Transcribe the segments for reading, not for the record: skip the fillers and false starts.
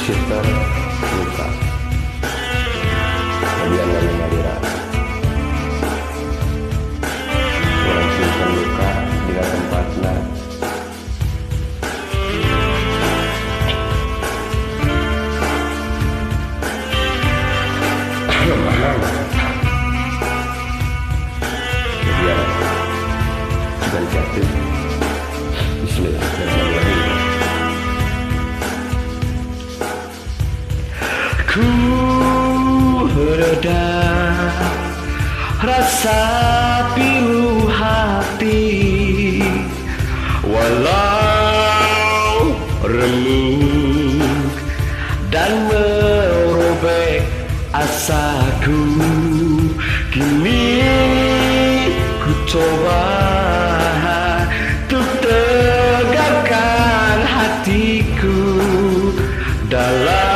Sister luka, kemudian dari Madura. Orang sister luka di tempatnya kemudian dan jatuh. Bismillahirrahmanirrahim. Ku reda rasa pilu hati, walau remuk dan merobek asaku. Kini ku coba untuk tegakkan hatiku dalam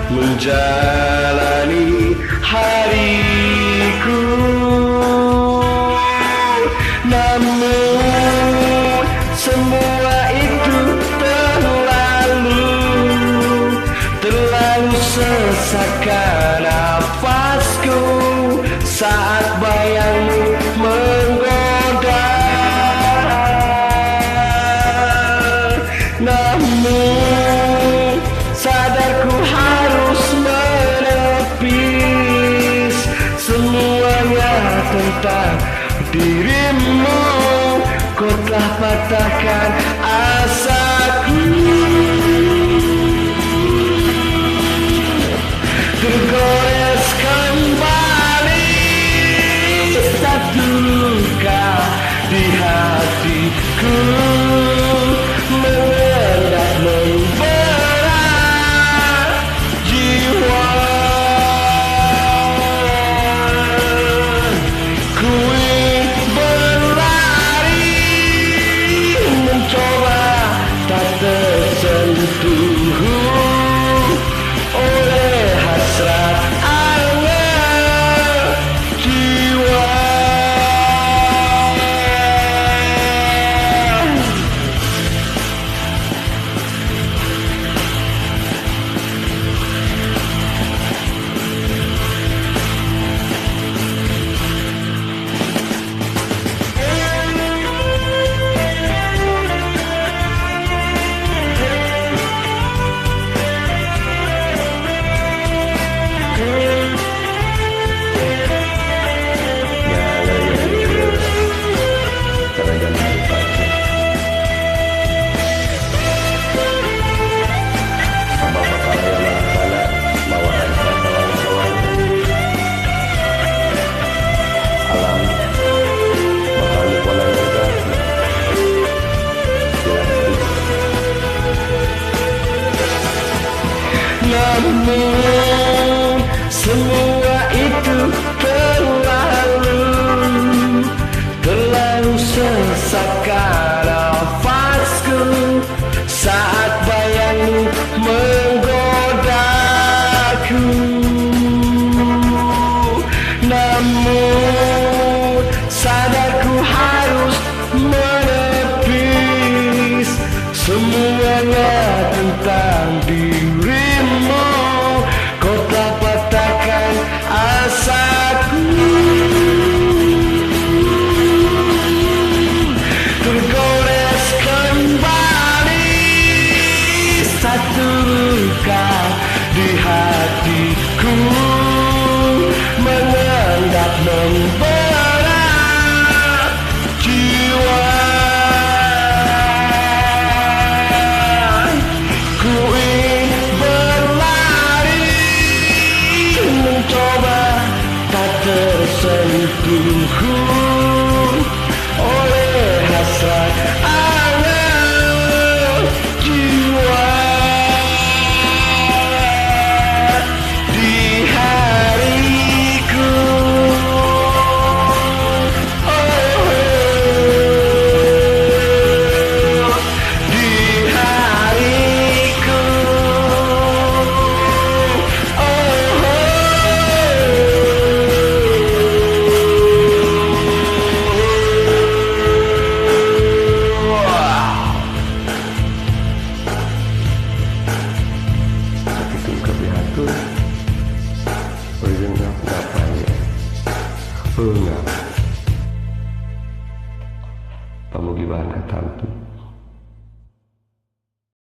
menjalani hariku. Namun semua itu terlalu sesakkan nafasku saat bayangmu menggoda. Namun sadarku harus menepis semuanya tentang dirimu. Kau telah patahkan asaku, tergores kembali satu luka di hatiku, meledak membara jiwa. Ku berlari mencoba tak tersentuh oleh hasrat angan jiwa. Namun semua itu terlalu sesakkan nafasku saat bayangmu menggodaku. Namun sadarku harus menepis semuanya tentang dirimu. Kau telah patahkan asaku, tergores kembali satu luka di hatiku, mengendap membara jiwa. Ku itu original apa ya? Enggak. Pamugi bahan katamtu.